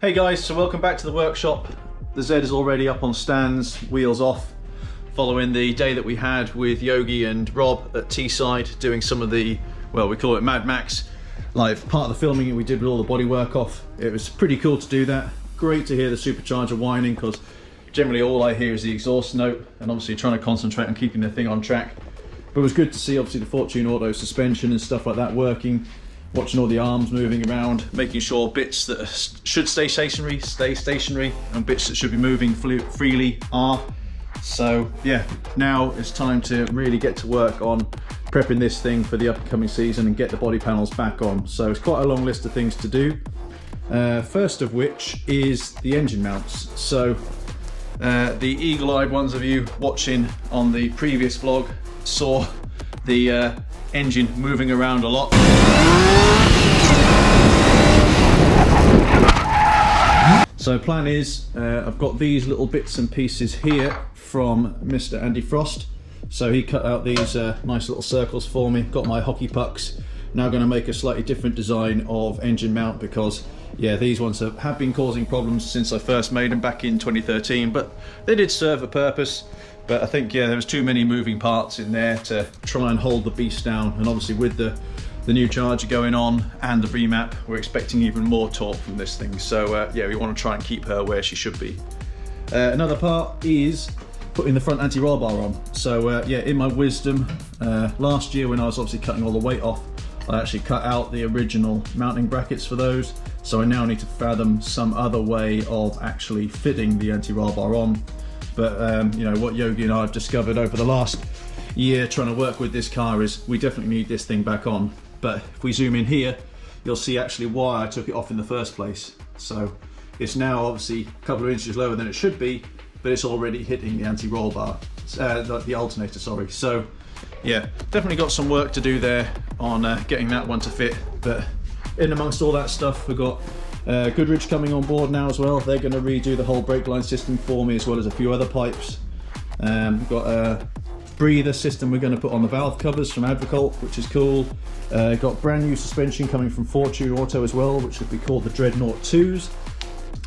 Hey guys, so welcome back to the workshop. The Z is already up on stands, wheels off, following the day that we had with Yogi and Rob at Teesside doing some of the, well, we call it Mad Max, like part of the filming we did with all the bodywork off. It was pretty cool to do that. Great to hear the supercharger whining, because generally all I hear is the exhaust note, and obviously trying to concentrate on keeping the thing on track. But it was good to see obviously the Fortune Auto suspension and stuff like that working, watching all the arms moving around, making sure bits that should stay stationary, and bits that should be moving freely are. So yeah, now it's time to really get to work on prepping this thing for the upcoming season and get the body panels back on. So it's quite a long list of things to do. First of which is the engine mounts. So the eagle-eyed ones of you watching on the previous vlog saw the engine moving around a lot. So plan is, I've got these little bits and pieces here from Mr. Andy Frost. So he cut out these nice little circles for me, got my hockey pucks. Now going to make a slightly different design of engine mount, because yeah, these ones have been causing problems since I first made them back in 2013, but they did serve a purpose. But I think, yeah, there was too many moving parts in there to try and hold the beast down. And obviously with the new charger going on and the remap, we're expecting even more torque from this thing. So yeah, we want to try and keep her where she should be. Another part is putting the front anti-roll bar on. So yeah, in my wisdom, last year when I was obviously cutting all the weight off, I actually cut out the original mounting brackets for those. So I now need to fathom some other way of actually fitting the anti-roll bar on. But you know, what Yogi and I have discovered over the last year trying to work with this car is we definitely need this thing back on. But if we zoom in here, you'll see actually why I took it off in the first place. So it's now obviously a couple of inches lower than it should be, but it's already hitting the anti-roll bar, the alternator, sorry. So yeah, definitely got some work to do there on getting that one to fit. But in amongst all that stuff, we've got Goodrich coming on board now as well. They're going to redo the whole brake line system for me, as well as a few other pipes. We've got a breather system we're going to put on the valve covers from Advocult, which is cool. Got brand new suspension coming from Fortune Auto as well, which would be called the Dreadnought 2s.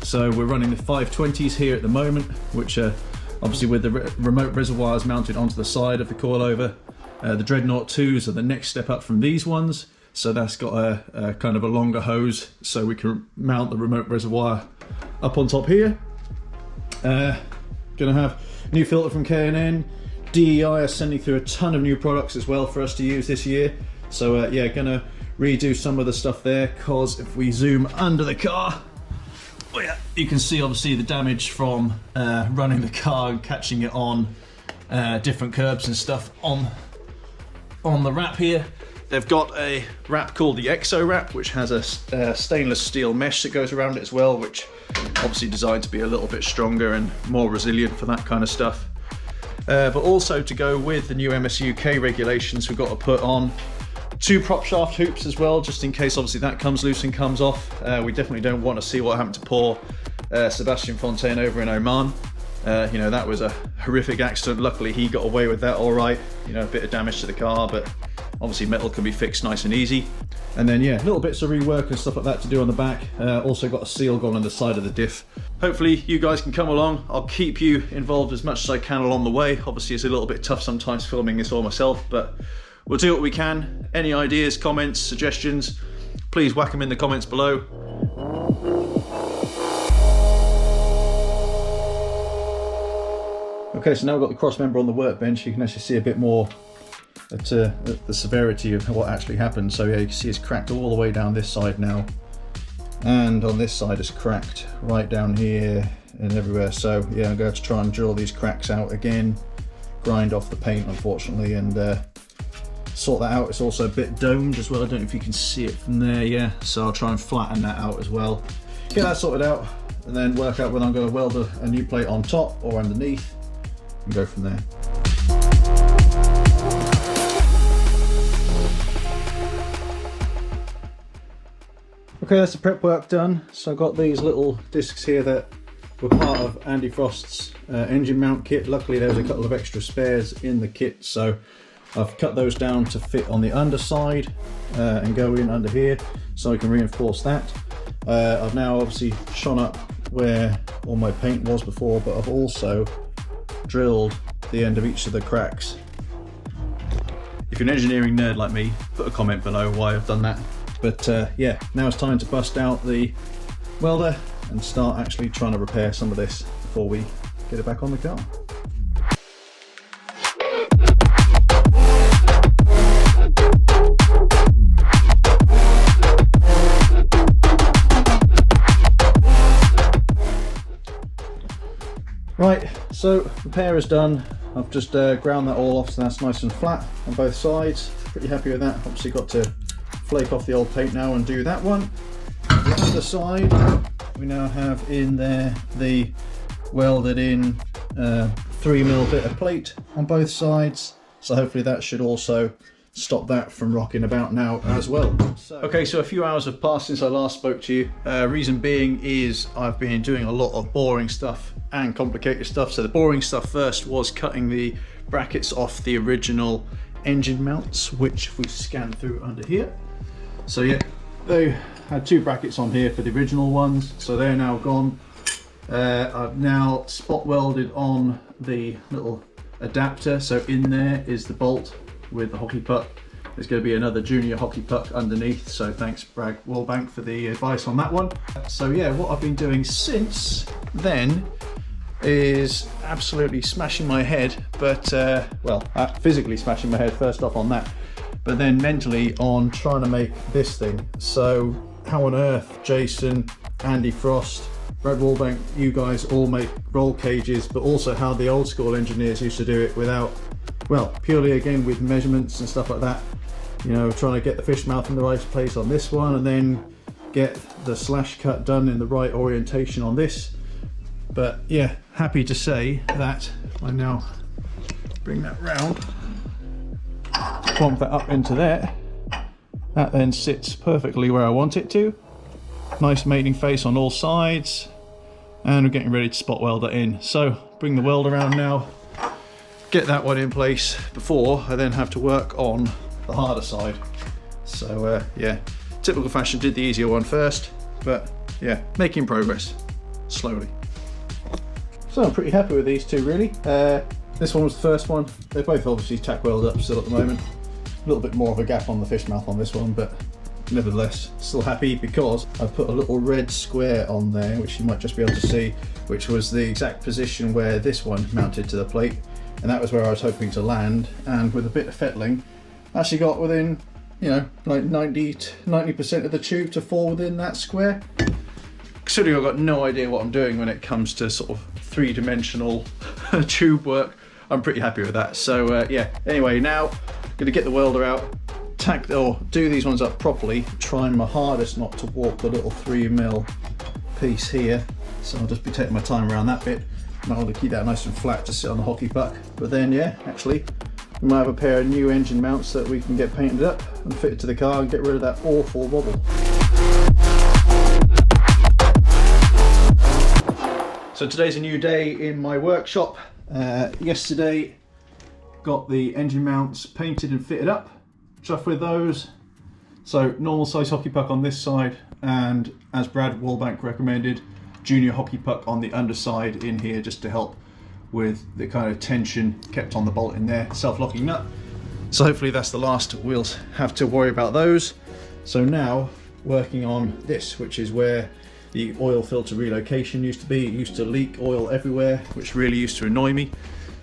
So we're running the 520s here at the moment, which are obviously with the remote reservoirs mounted onto the side of the coilover. The Dreadnought 2s are the next step up from these ones. So that's got a kind of a longer hose, so we can mount the remote reservoir up on top here. Gonna have new filter from K&N. DEI are sending through a ton of new products as well for us to use this year. So yeah, gonna redo some of the stuff there, because if we zoom under the car, oh yeah, you can see obviously the damage from running the car and catching it on different curbs and stuff on the wrap here. They've got a wrap called the Exo wrap, which has a stainless steel mesh that goes around it as well, which obviously designed to be a little bit stronger and more resilient for that kind of stuff. But also to go with the new MSUK regulations, we've got to put on 2 prop shaft hoops as well, just in case obviously that comes loose and comes off. We definitely don't want to see what happened to poor Sebastian Fontaine over in Oman. You know, that was a horrific accident. Luckily he got away with that all right. You know, a bit of damage to the car, but obviously metal can be fixed nice and easy. And then yeah, little bits of rework and stuff like that to do on the back. Also got a seal gone on the side of the diff. Hopefully you guys can come along. I'll keep you involved as much as I can along the way. Obviously it's a little bit tough sometimes filming this all myself, but we'll do what we can. Any ideas, comments, suggestions, please whack them in the comments below. Okay, so now we've got the cross member on the workbench. You can actually see a bit more at the severity of what actually happened. So yeah, you can see it's cracked all the way down this side now, and on this side it's cracked right down here and everywhere. So yeah, I'm going to try and drill these cracks out again, grind off the paint unfortunately, and sort that out. It's also a bit domed as well. I don't know if you can see it from there. Yeah, so I'll try and flatten that out as well, get that sorted out, and then work out whether I'm going to weld a new plate on top or underneath and go from there. Okay, that's the prep work done. So I've got these little discs here that were part of Andy Frost's engine mount kit. Luckily there was a couple of extra spares in the kit, so I've cut those down to fit on the underside and go in under here so I can reinforce that. I've now obviously shone up where all my paint was before, but I've also drilled the end of each of the cracks. If you're an engineering nerd like me, put a comment below why I've done that. But yeah, now it's time to bust out the welder and start actually trying to repair some of this before we get it back on the car. Right, so repair is done. I've just ground that all off so that's nice and flat on both sides. Pretty happy with that. Obviously got to flake off the old paint now and do that one. The other side, we now have in there the welded in 3mm bit of plate on both sides. So hopefully that should also stop that from rocking about now as well. Okay, so a few hours have passed since I last spoke to you. Reason being is I've been doing a lot of boring stuff and complicated stuff. So the boring stuff first was cutting the brackets off the original engine mounts, which we scanned through under here. So yeah, they had 2 brackets on here for the original ones, so they're now gone. I've now spot welded on the little adapter, so in there is the bolt with the hockey puck. There's going to be another junior hockey puck underneath, so thanks Bragg Wallbank for the advice on that one. So yeah, what I've been doing since then is absolutely smashing my head, but well, physically smashing my head first off on that, but then mentally on trying to make this thing. So how on earth Jason, Andy Frost, Brad Wallbank, you guys all make roll cages, but also how the old school engineers used to do it without, well, purely again with measurements and stuff like that. You know, trying to get the fish mouth in the right place on this one and then get the slash cut done in the right orientation on this. But yeah, happy to say that I now bring that round, plonk that up into there. That then sits perfectly where I want it to. Nice mating face on all sides, and we're getting ready to spot weld that in. So bring the weld around now, get that one in place before I then have to work on the harder side. So yeah, typical fashion, did the easier one first, but yeah, making progress slowly. So I'm pretty happy with these two really. This one was the first one. They're both obviously tack welded up still at the moment. A little bit more of a gap on the fish mouth on this one, but nevertheless still happy because I put a little red square on there, which you might just be able to see, which was the exact position where this one mounted to the plate, and that was where I was hoping to land. And with a bit of fettling, I actually got within, you know, like 90% of the tube to fall within that square. Considering I've got no idea what I'm doing when it comes to sort of 3-dimensional tube work, I'm pretty happy with that. So yeah, anyway, now I'm gonna get the welder out, tack or do these ones up properly, trying my hardest not to warp the little 3mm piece here. So I'll just be taking my time around that bit. Might want to keep that nice and flat to sit on the hockey puck. But then yeah, actually we might have a pair of new engine mounts that we can get painted up and fitted to the car and get rid of that awful wobble. So today's a new day in my workshop. Yesterday got the engine mounts painted and fitted up. Chuffed with those. So normal size hockey puck on this side, and as Brad Wallbank recommended, junior hockey puck on the underside in here, just to help with the kind of tension kept on the bolt in there, self-locking nut. So hopefully that's the last we'll have to worry about those. So now working on this, which is where the oil filter relocation used to be. It used to leak oil everywhere, which really used to annoy me.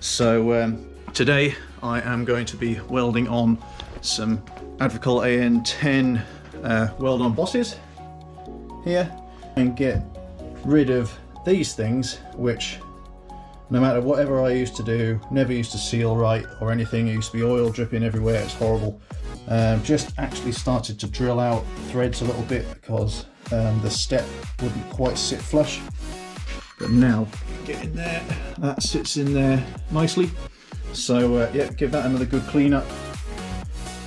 So today I am going to be welding on some Advocol AN10 weld-on bosses here and get rid of these things, which no matter whatever I used to do, never used to seal right or anything. It used to be oil dripping everywhere. It's horrible. Just actually started to drill out threads a little bit because the step wouldn't quite sit flush, but now get in there, that sits in there nicely. So yeah, give that another good clean up.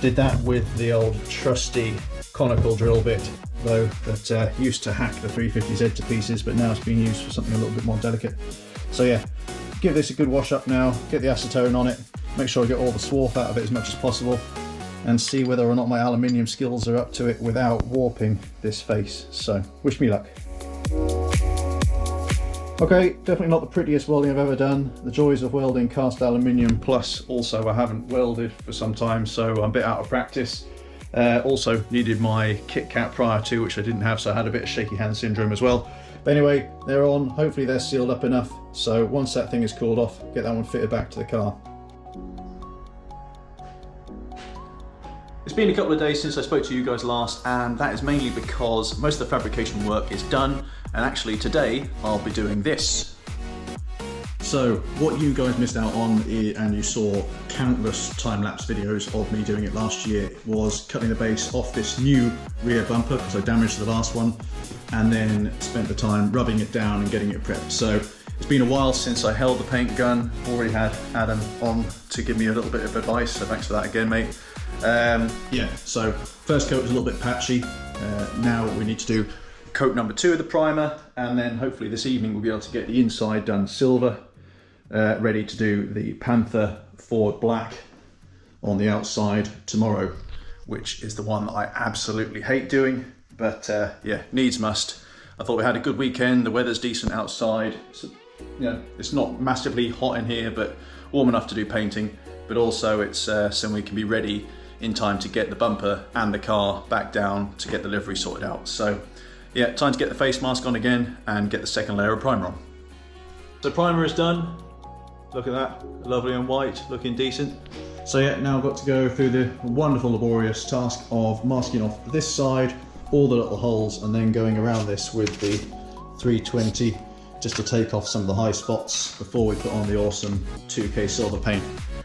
Did that with the old trusty conical drill bit though, that used to hack the 350Z to pieces, but now it's being used for something a little bit more delicate. So yeah, give this a good wash up now, get the acetone on it, make sure I get all the swarf out of it as much as possible, and see whether or not my aluminium skills are up to it without warping this face. So wish me luck. Okay, definitely not the prettiest welding I've ever done. The joys of welding cast aluminium, plus also I haven't welded for some time, so I'm a bit out of practice. Also needed my kit cap prior to, which I didn't have, so I had a bit of shaky hand syndrome as well. But anyway, they're on, hopefully they're sealed up enough, so once that thing is cooled off, get that one fitted back to the car. It's been a couple of days since I spoke to you guys last, and that is mainly because most of the fabrication work is done, and actually today I'll be doing this. So what you guys missed out on, and you saw countless time-lapse videos of me doing it last year, was cutting the base off this new rear bumper because I damaged the last one, and then spent the time rubbing it down and getting it prepped. So it's been a while since I held the paint gun. Already had Adam on to give me a little bit of advice, so thanks for that again, mate. Yeah, so first coat was a little bit patchy. Now we need to do coat number 2 of the primer, and then hopefully this evening we'll be able to get the inside done silver, ready to do the Panther Forward Black on the outside tomorrow, which is the one that I absolutely hate doing, but yeah, needs must. I thought we had a good weekend, the weather's decent outside, so, you know, it's not massively hot in here, but warm enough to do painting, but also it's so we can be ready in time to get the bumper and the car back down to get the livery sorted out. So yeah, time to get the face mask on again and get the second layer of primer on. So primer is done. Look at that, lovely and white, looking decent. So yeah, now I've got to go through the wonderful laborious task of masking off this side, all the little holes, and then going around this with the 320 just to take off some of the high spots before we put on the awesome 2K silver paint,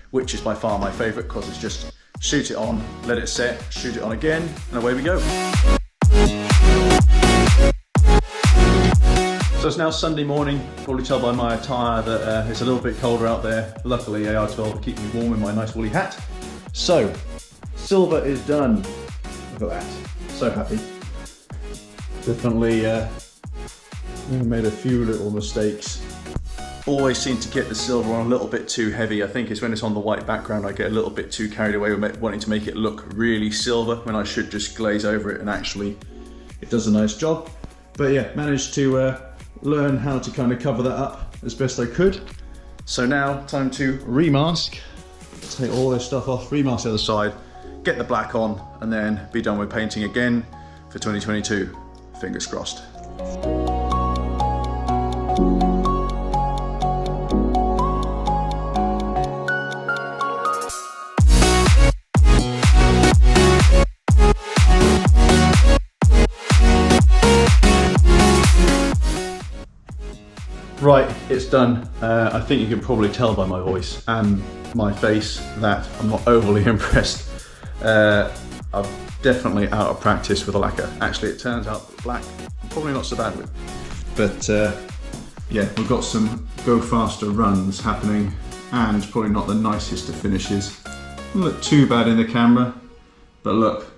which is by far my favourite because it's just shoot it on, let it set, shoot it on again, and away we go. So it's now Sunday morning. Probably tell by my attire that it's a little bit colder out there. Luckily AR12 will keep me warm in my nice woolly hat. So, silver is done. Look at that, so happy. Definitely made a few little mistakes. Always seem to get the silver on a little bit too heavy. I think it's when it's on the white background I get a little bit too carried away with wanting to make it look really silver when I should just glaze over it, and actually it does a nice job. But yeah, managed to learn how to kind of cover that up as best I could. So now time to remask. Take all this stuff off, remask the other side, get the black on, and then be done with painting again for 2022. Fingers crossed. Right, it's done. I think you can probably tell by my voice and my face that I'm not overly impressed. I'm definitely out of practice with a lacquer. Actually, it turns out that black I'm probably not so bad with. But yeah, we've got some go faster runs happening, and probably not the nicest of finishes. Doesn't look too bad in the camera, but look,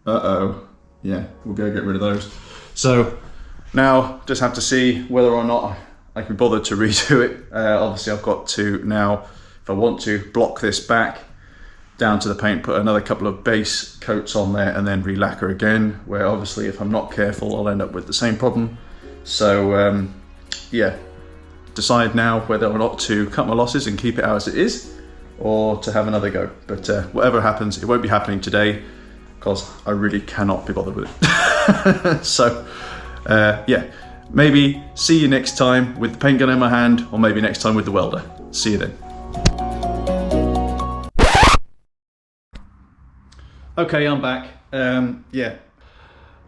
yeah, we'll go get rid of those. So now just have to see whether or not I can be bothered to redo it. Obviously I've got to now, if I want to, block this back down to the paint, put another couple of base coats on there, and then re-lacquer again, where obviously if I'm not careful I'll end up with the same problem. So yeah, decide now whether or not to cut my losses and keep it out as it is, or to have another go. But whatever happens, it won't be happening today because I really cannot be bothered with it. So yeah, maybe see you next time with the paint gun in my hand, or maybe next time with the welder. See you then. Okay, I'm back. Yeah,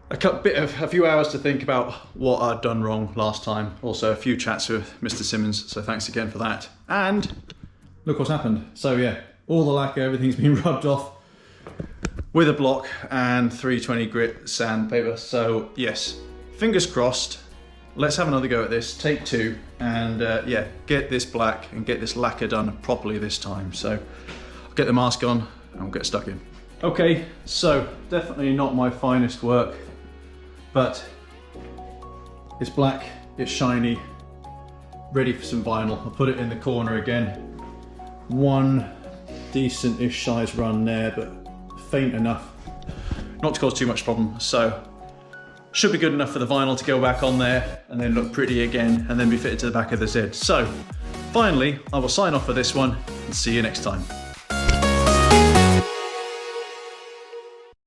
a few hours to think about what I'd done wrong last time. Also a few chats with Mr. Simmons, so thanks again for that. And look what's happened. So yeah, all the lacquer, everything's been rubbed off with a block and 320 grit sandpaper. So yes, fingers crossed. Let's have another go at this, take 2, and yeah, get this black and get this lacquer done properly this time. So I'll get the mask on and we'll get stuck in. Okay, so definitely not my finest work, but it's black, it's shiny, ready for some vinyl. I'll put it in the corner again. One decent-ish size run there, but faint enough not to cause too much problem. So should be good enough for the vinyl to go back on there and then look pretty again and then be fitted to the back of the Z. So finally, I will sign off for this one and see you next time.